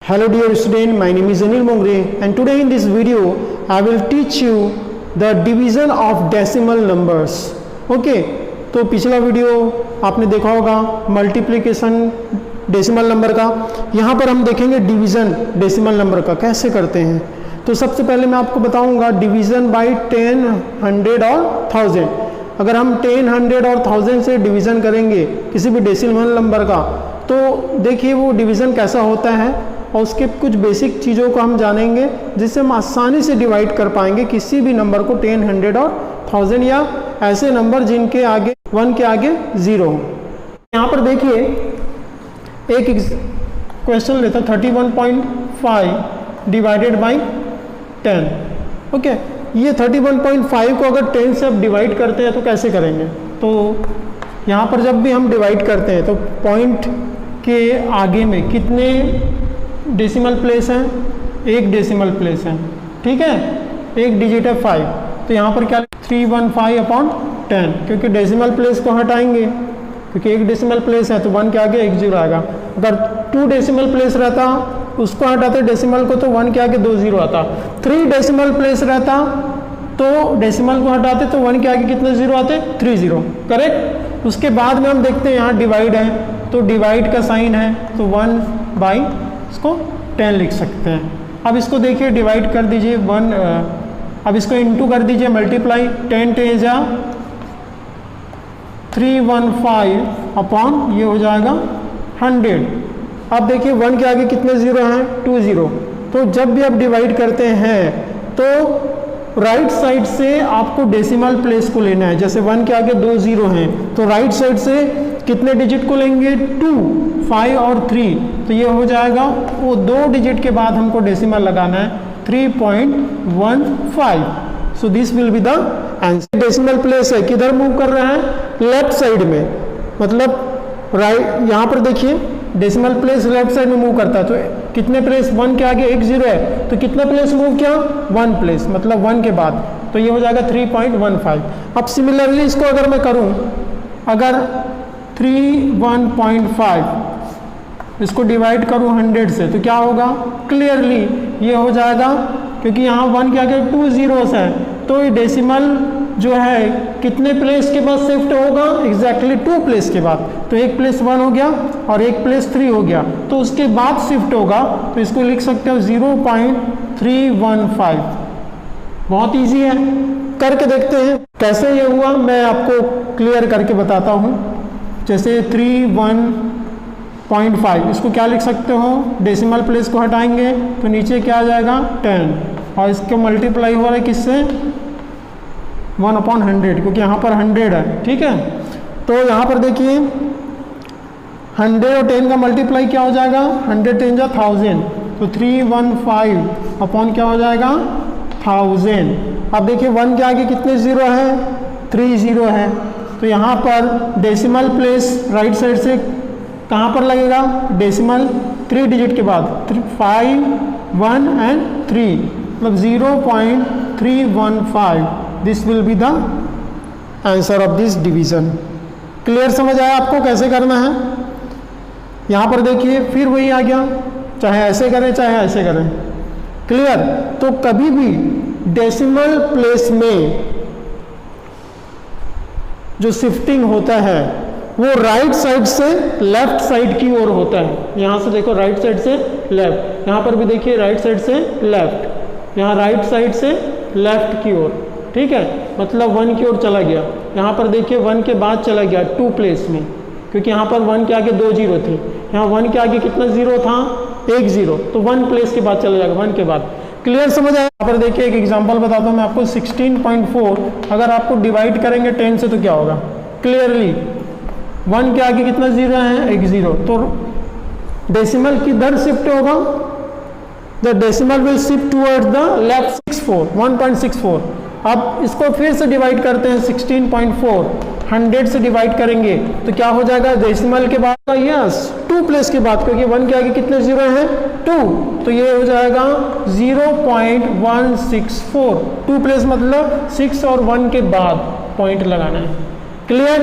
Hello dear student, my name is Anil Mongre and today in this video I will teach you the division of decimal numbers. Okay, तो पिछला video आपने देखा होगा multiplication decimal number का। यहाँ पर हम देखेंगे डिवीज़न डेसिमल नंबर का कैसे करते हैं। तो सबसे पहले मैं आपको बताऊंगा डिवीज़न बाय 10, 100 और 1000। अगर हम 10, 100 और 1000 से डिवीज़न करेंगे किसी भी डेसिमल नंबर का तो देखिए वो डिवीज़न कैसा होता है और उसके कुछ बेसिक चीज़ों को हम जानेंगे जिससे हम आसानी से डिवाइड कर पाएंगे किसी भी नंबर को 10, 100 और 1000 या ऐसे नंबर जिनके आगे 1 के आगे 0 हो। यहाँ पर देखिए एक क्वेश्चन लेता 31.5 डिवाइडेड बाई 10। ओके, ये 31.5 को अगर 10 से अब डिवाइड करते हैं तो कैसे करेंगे। तो यहाँ पर जब भी हम डिवाइड करते हैं तो पॉइंट के आगे में कितने डेसिमल प्लेस हैं, एक डेसिमल प्लेस है, ठीक है, एक डिजिट है 5। तो यहाँ पर क्या 315/10 क्योंकि डेसिमल प्लेस को हटाएंगे क्योंकि एक डेसिमल प्लेस है तो 1 के आगे 1 0 आएगा। अगर 2 डेसिमल प्लेस रहता उसको हटाते डेसिमल को तो 1 के आगे 2 0 आता। 3 डेसिमल प्लेस रहता तो डेसिमल को हटाते तो 1 के आगे कितने 0 आते 3 0, करेक्ट। उसके बाद में हम देखते हैं यहाँ डिवाइड है तो डिवाइड का साइन है तो 1 बाई इसको 10 लिख सकते हैं। अब इसको देखिए डिवाइड कर दीजिए 1, अब इसको इंटू कर दीजिए मल्टीप्लाई 10 10 जा 315 अपॉन ये हो जाएगा 100। अब देखिए 1 के आगे कितने 0 हैं 2 0। तो जब भी आप डिवाइड करते हैं तो राइट साइड से आपको डेसिमल प्लेस को लेना है। जैसे 1 के आगे 2 0 हैं तो राइट साइड से कितने डिजिट को लेंगे 2, 5 और 3। तो ये हो जाएगा वो 2 डिजिट के बाद हमको डेसिमल लगाना है 3.15। So this will be the answer. Decimal place है किधर मूव कर रहा है लेफ्ट साइड में, मतलब राइट। यहाँ पर देखिए डेसिमल प्लेस लेफ्ट साइड में मूव करता है तो कितने प्लेस 1 के आगे 1 0 है तो कितना प्लेस मूव किया 1 प्लेस, मतलब 1 के बाद। तो ये हो जाएगा 3.15। अब सिमिलरली इसको अगर मैं करूं, अगर 1.5 इसको डिवाइड करूं 100 से तो क्या होगा, क्लियरली ये हो जाएगा क्योंकि यहाँ 1 के आगे 2 zeros है तो ये डेसिमल जो है कितने प्लेस के बाद शिफ्ट होगा, एग्जैक्टली 2 प्लेस के बाद। तो एक प्लेस 1 हो गया और एक प्लेस 3 हो गया तो उसके बाद शिफ्ट होगा। तो इसको लिख सकते हो 0.315। बहुत इजी है, करके देखते हैं कैसे ये हुआ। मैं आपको क्लियर करके बताता हूँ। जैसे 31.5 इसको क्या लिख सकते हो, डेसिमल प्लेस को हटाएंगे तो नीचे क्या आ जाएगा 10 और इसको मल्टीप्लाई हो रहा है किससे 1/100 क्योंकि यहाँ पर 100 है, ठीक है। तो यहाँ पर देखिए 100 और 10 का मल्टीप्लाई क्या हो जाएगा 100 10 जा 1000 तो 315 अपॉन क्या हो जाएगा 1000। अब देखिए 1 के आगे कितने 0 है 3 0 है तो यहाँ पर डेसिमल प्लेस राइट साइड से कहाँ पर लगेगा, डेसिमल 3 डिजिट के बाद 5, 1 एंड 3 मतलब 0.315। This will be the answer of this division. Clear समझ आया आपको कैसे करना है। यहाँ पर देखिए फिर वही आ गया, चाहे ऐसे करें चाहे ऐसे करें, क्लियर। तो कभी भी डेसिमल प्लेस में जो शिफ्टिंग होता है वो राइट साइड से लेफ्ट साइड की ओर होता है। यहाँ से देखो राइट साइड से लेफ्ट, यहाँ पर भी देखिए राइट साइड से लेफ्ट, यहाँ राइट साइड से लेफ्ट की ओर, ठीक है, मतलब 1 की ओर चला गया। यहाँ पर देखिए 1 के बाद चला गया 2 प्लेस में क्योंकि यहाँ पर 1 के आगे 2 0 थे, यहाँ 1 के आगे कितना 0 था 1 0 तो 1 प्लेस के बाद चला जाएगा 1 के बाद। क्लियर समझ आया। यहाँ पर देखिए एक एग्जांपल बताता हूँ मैं आपको 16.4 अगर आपको डिवाइड करेंगे 10 से तो क्या होगा, क्लियरली 1 के आगे कितना 0 है 1 0 तो डेसिमल किधर शिफ्ट होगा, the decimal will shift towards the left 1.64। अब इसको फिर से डिवाइड करते हैं 16.4 100 से डिवाइड करेंगे तो क्या हो जाएगा, डेसिमल के बाद यस 2 प्लेस के बाद क्योंकि 1 के आगे कितने 0 हैं 2 तो ये हो जाएगा 0.164। 2 प्लेस मतलब 6 और 1 के बाद पॉइंट लगाना है, क्लियर।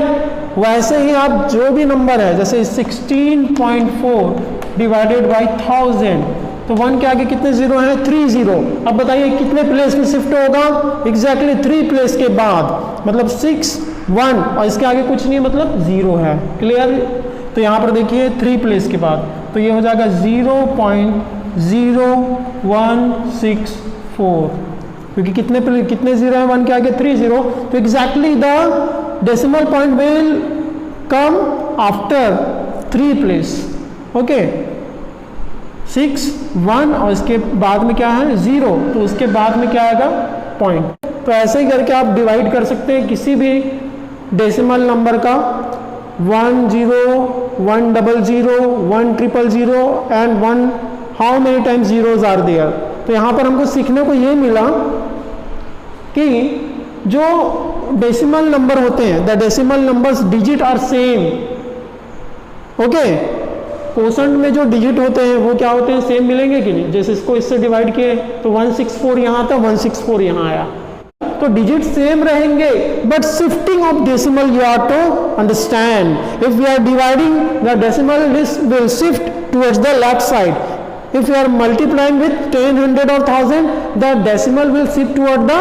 वैसे ही आप जो भी नंबर है जैसे 16.4 डिवाइडेड बाई 1000 तो 1 के आगे कितने जीरो हैं? 3 जीरो। अब बताइए कितने प्लेस में शिफ्ट होगा? एग्जैक्टली 3 प्लेस के बाद, मतलब 6 1 और इसके आगे कुछ नहीं, मतलब 0 है। क्लियर? तो यहाँ पर देखिए 3 प्लेस के बाद, तो ये हो जाएगा 0.0164, क्योंकि कितने जीरो है 1 के आगे? 3 जीरो। तो exactly the decimal point will come after 3 place. Okay, 6 1 और इसके बाद में क्या है? 0, तो उसके बाद में क्या आएगा? पॉइंट। तो ऐसे ही करके आप डिवाइड कर सकते हैं किसी भी डेसिमल नंबर का, 1 0 1 0 1 000 and 1 how many times zeros are there. तो यहाँ पर हमको सीखने को ये मिला कि जो डेसिमल नंबर होते हैं, the decimal numbers digit are same. Okay, quotient में जो डिजिट होते हैं वो क्या होते हैं? सेम मिलेंगे कि नहीं? जैसे इसको इससे डिवाइड किए तो 164 यहाँ था, 164 यहाँ आया, तो डिजिट सेम रहेंगे, but shifting of decimal you are to understand. If we are dividing the decimal, this will shift towards the left side. If you are multiplying with 10, 100 or 1000, the decimal will shift toward the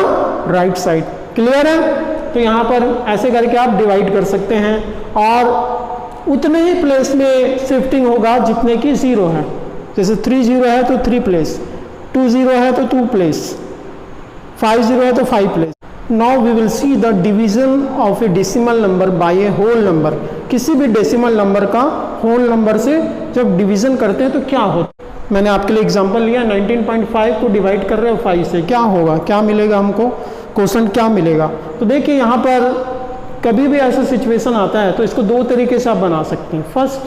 right side. Clear है? तो यहाँ पर ऐसे करके आप divide कर सकते हैं और उतने ही प्लेस में शिफ्टिंग होगा जितने की 0 है। जैसे 3 0 है तो 3 प्लेस, 2 0 है तो 2 प्लेस, 5 0 है तो 5 place. Now we will see the division of a decimal number by a whole number. किसी भी डेसिमल नंबर का होल नंबर से जब डिवीजन करते हैं तो क्या होता है? मैंने आपके लिए एग्जांपल लिया, 19.5 को डिवाइड कर रहे हो 5 से, क्या होगा? क्या मिलेगा हमको? क्वोशंट क्या मिलेगा? तो देखिए यहाँ पर कभी भी ऐसा सिचुएशन आता है तो इसको 2 तरीके से आप बना सकते हैं। फर्स्ट,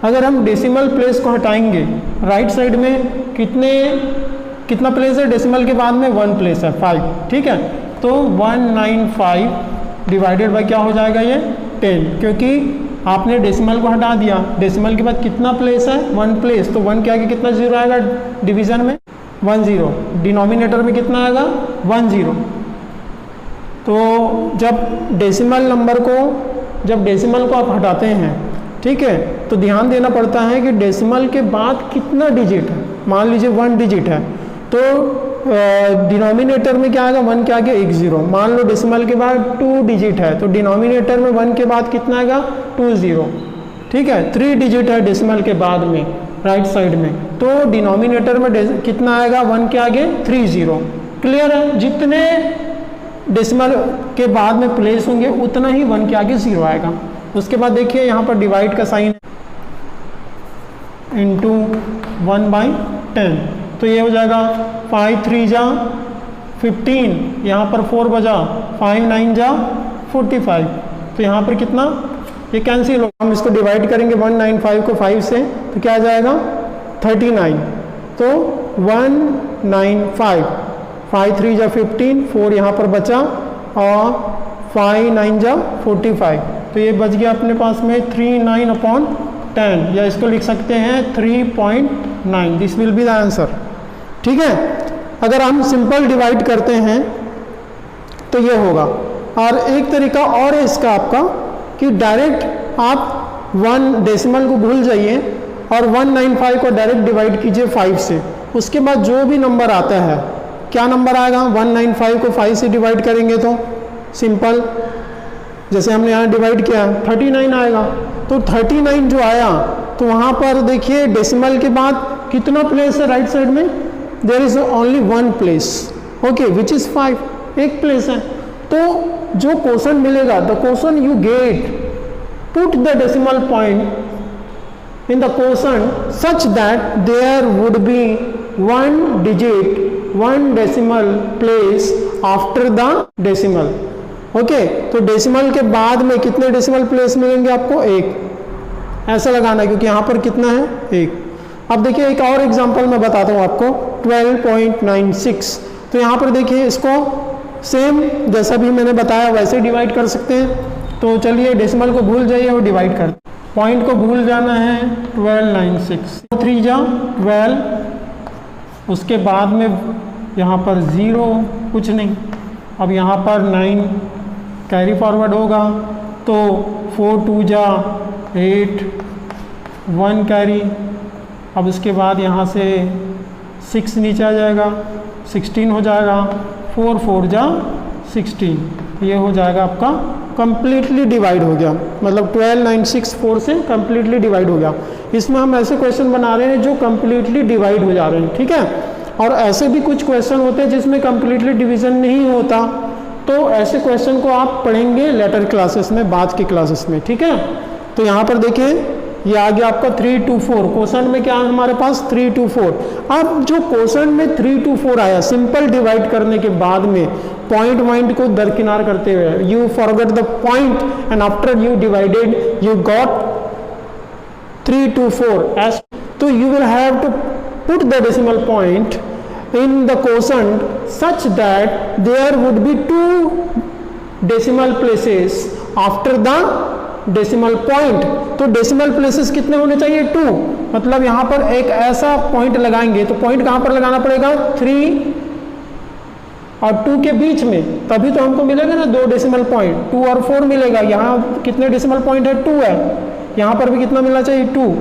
अगर हम डेसिमल प्लेस को हटाएंगे, राइट साइड में कितना प्लेस है? डेसिमल के बाद में 1 प्लेस है, 5, ठीक है। तो 195 डिवाइडेड बाय क्या हो जाएगा? ये 10, क्योंकि आपने डेसिमल को हटा दिया। डेसिमल के बाद कितना प्लेस है? 1 प्लेस, तो 1 के आगे कितना जीरो आएगा? डिवीजन में 1 0, डिनोमिनेटर में कितना आएगा? 1 0। तो जब डेसिमल को आप हटाते हैं, ठीक है, तो ध्यान देना पड़ता है कि डेसिमल के बाद कितना डिजिट है। मान लीजिए 1 डिजिट है तो डिनोमिनेटर में क्या आएगा? 1 के आगे 1 0। मान लो डेसिमल के बाद 2 डिजिट है तो डिनोमिनेटर में 1 के बाद कितना आएगा? 2 0, ठीक है। 3 डिजिट है डेसिमल के बाद में राइट साइड में, तो डिनोमिनेटर में कितना आएगा? 1 के आगे 3 0। क्लियर है? जितने डेसिमल के बाद में प्लेस होंगे उतना ही 1 के आगे 0 आएगा। उसके बाद देखिए यहाँ पर डिवाइड का साइन इंटू 1/10, तो ये हो जाएगा 5 3 जा 15, यहाँ पर 4 बजा, 5 9 जा 45, तो यहाँ पर कितना? ये कैंसिल होगा। हम इसको डिवाइड करेंगे 195 को 5 से तो क्या आ जाएगा? 39, तो 195, 5 3 जा 15, 4 यहाँ पर बचा और 5 9 जा 45, तो ये बच गया अपने पास में 39/10, या इसको लिख सकते हैं 3.9। This will be the answer, ठीक है। अगर हम सिंपल डिवाइड करते हैं तो ये होगा। और एक तरीका और है इसका आपका कि डायरेक्ट आप 1 डेसिमल को भूल जाइए और 195 को डायरेक्ट डिवाइड कीजिए 5 से। उसके बाद जो भी नंबर आता है, क्या नंबर आएगा? 195 को 5 से डिवाइड करेंगे तो सिंपल, जैसे हमने यहाँ डिवाइड किया 39 आएगा। तो 39 जो आया तो वहाँ पर देखिए डेसिमल के बाद कितना प्लेस है राइट साइड में? There is only 1 place, okay, which is 5, 1 place है। तो जो क्वोशंट मिलेगा, the quotient you get, put the decimal point in the quotient such that there would be 1 digit 1 decimal place after the decimal. Okay, तो decimal के बाद में कितने decimal place मिलेंगे आपको? 1, ऐसा लगाना है क्योंकि यहाँ पर कितना है? 1। अब देखिए एक और एग्जांपल मैं बताता हूँ आपको, 12.96। तो यहाँ पर देखिए इसको सेम जैसा भी मैंने बताया वैसे डिवाइड कर सकते हैं। तो चलिए डेसिमल को भूल जाइए और डिवाइड कर, पॉइंट को भूल जाना है। 1296, 3 जा 12, उसके बाद में यहाँ पर 0 कुछ नहीं, अब यहाँ पर 9 कैरी फॉरवर्ड होगा तो 4 2 जा 8, 1 कैरी, अब उसके बाद यहाँ से 6 नीचे आ जाएगा, 16 हो जाएगा, 4 4 जा 16, ये हो जाएगा आपका कंप्लीटली डिवाइड हो गया, मतलब 12964 से कंप्लीटली डिवाइड हो गया। इसमें हम ऐसे क्वेश्चन बना रहे हैं जो कंप्लीटली डिवाइड हो जा रहे हैं, ठीक है। और ऐसे भी कुछ क्वेश्चन होते हैं जिसमें कंप्लीटली डिवीजन नहीं होता, तो ऐसे क्वेश्चन को आप पढ़ेंगे लेटर क्लासेस में, बाद की क्लासेस में, ठीक है। तो यहाँ पर देखें, ये आ गया आपका 3 2 4, क्वेश्चन में क्या है हमारे पास 3 2 4। अब जो क्वेश्चन में 3 2 4 आया, सिंपल डिवाइड करने के बाद में पॉइंट को दरकिनार करते हुए, you forget the point and after you divided you got 3 2 4 as, तो you will have to put the decimal point in the quotient such that there would be 2 decimal places after the decimal point। तो decimal places कितने होने चाहिए 2, मतलब यहाँ पर एक ऐसा पॉइंट लगाएंगे, तो पॉइंट कहाँ पर लगाना पड़ेगा 3 और 2 के बीच में, तभी तो हमको मिलेगा ना 2 डेसिमल पॉइंट, 2 और 4 मिलेगा। यहाँ कितने डेसिमल पॉइंट है 2 है, यहाँ पर भी कितना मिलना चाहिए 2,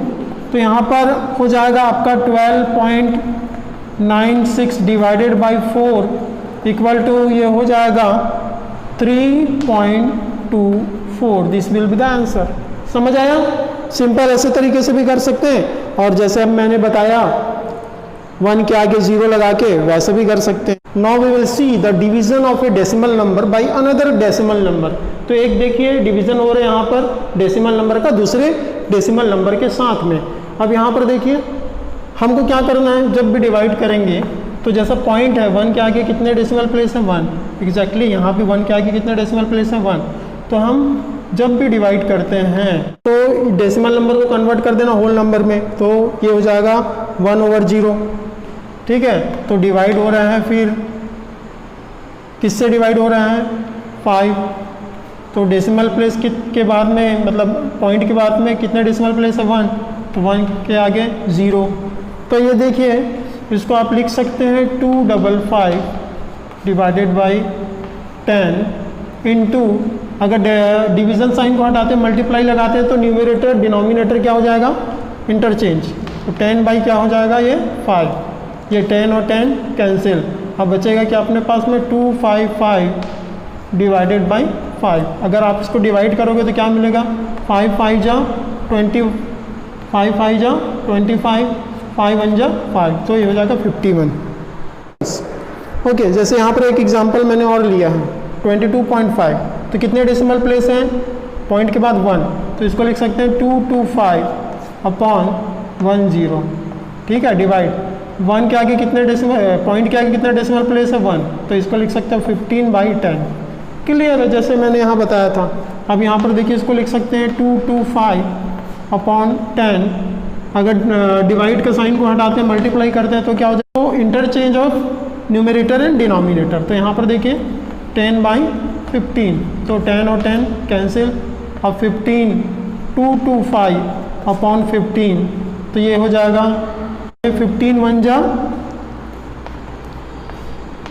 तो यहाँ पर हो जाएगा आपका 12.96 डिवाइडेड बाई 4 इक्वल टू, ये हो जाएगा 3.24, this will be the answer. समझ आया? सिंपल ऐसे तरीके से भी कर सकते हैं, और जैसे अब मैंने बताया 1 के आगे 0 लगा के वैसे भी कर सकते हैं। Now we will see the division of a decimal number by another decimal number. तो एक देखिए डिवीजन हो रहा है यहाँ पर डेसिमल नंबर का दूसरे डेसिमल नंबर के साथ में। अब यहाँ पर देखिए हमको क्या करना है, जब भी डिवाइड करेंगे तो जैसा पॉइंट है 1 के आगे कितने डेसिमल प्लेस है 1, एग्जैक्टली यहाँ पे 1 के आगे कितने डेसिमल प्लेस है 1। तो हम जब भी डिवाइड करते हैं तो डेसिमल नंबर को कन्वर्ट कर देना होल नंबर में, तो ये हो जाएगा 1/0, ठीक है। तो डिवाइड हो रहा है, फिर किससे डिवाइड हो रहा है 5, तो डेसिमल प्लेस के बाद में, मतलब पॉइंट के बाद में कितने डेसिमल प्लेस है 1, तो 1 के आगे 0। तो ये देखिए इसको आप लिख सकते हैं 255 डिवाइडेड बाई 10 इंटू, अगर डिवीज़न साइन को हटाते हैं मल्टीप्लाई लगाते हैं तो न्यूमरेटर डिनोमिनेटर क्या हो जाएगा इंटरचेंज, तो 10 बाई क्या हो जाएगा ये 5, ये 10 और 10 कैंसिल। अब बचेगा कि अपने पास में 255 डिवाइडेड बाई 5। अगर आप इसको डिवाइड करोगे तो क्या मिलेगा 5 5 जा 20, 5 5 जा 25, 5 1 जा 5, तो ये हो जाएगा 51। ओके, जैसे यहाँ पर एक एग्जांपल मैंने और लिया है 22.5, तो कितने डेसिमल प्लेस हैं पॉइंट के बाद 1, तो इसको लिख सकते हैं 225/10, ठीक है। डिवाइड 1 के आगे कितने डेसिमल, पॉइंट के आगे कितने डेसिमल प्लेस है 1, तो इसको लिख सकते हैं 15/10। क्लियर है, जैसे मैंने यहाँ बताया था। अब यहाँ पर देखिए इसको लिख सकते हैं 225/10, अगर डिवाइड का साइन को हटाते हैं मल्टीप्लाई करते हैं तो क्या हो जाएगा, तो interchange of numerator and denominator. तो यहाँ पर देखिए 10/15, तो 10 और 10 कैंसिल। अब 15 225/15, तो ये हो जाएगा 15 1 जा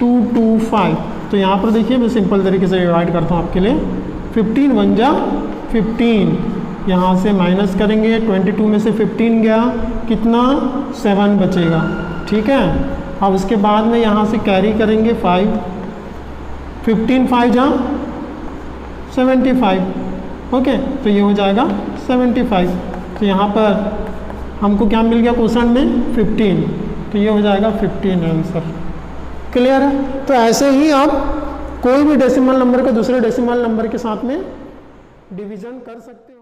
225। तो यहाँ पर देखिए मैं सिंपल तरीके से डिवाइड करता हूँ आपके लिए, 15 1 जा 15, यहाँ से माइनस करेंगे, 22 में से 15 गया, कितना 7 बचेगा, ठीक है। अब उसके बाद में यहाँ से कैरी करेंगे 5, 15 5 जा 75, ओके, तो ये हो जाएगा 75। तो यहाँ पर हमको क्या मिल गया क्वेश्चन में 15, तो ये हो जाएगा 15 आंसर। क्लियर है? तो ऐसे ही आप कोई भी डेसिमल नंबर को दूसरे डेसिमल नंबर के साथ में डिवीजन कर सकते हैं।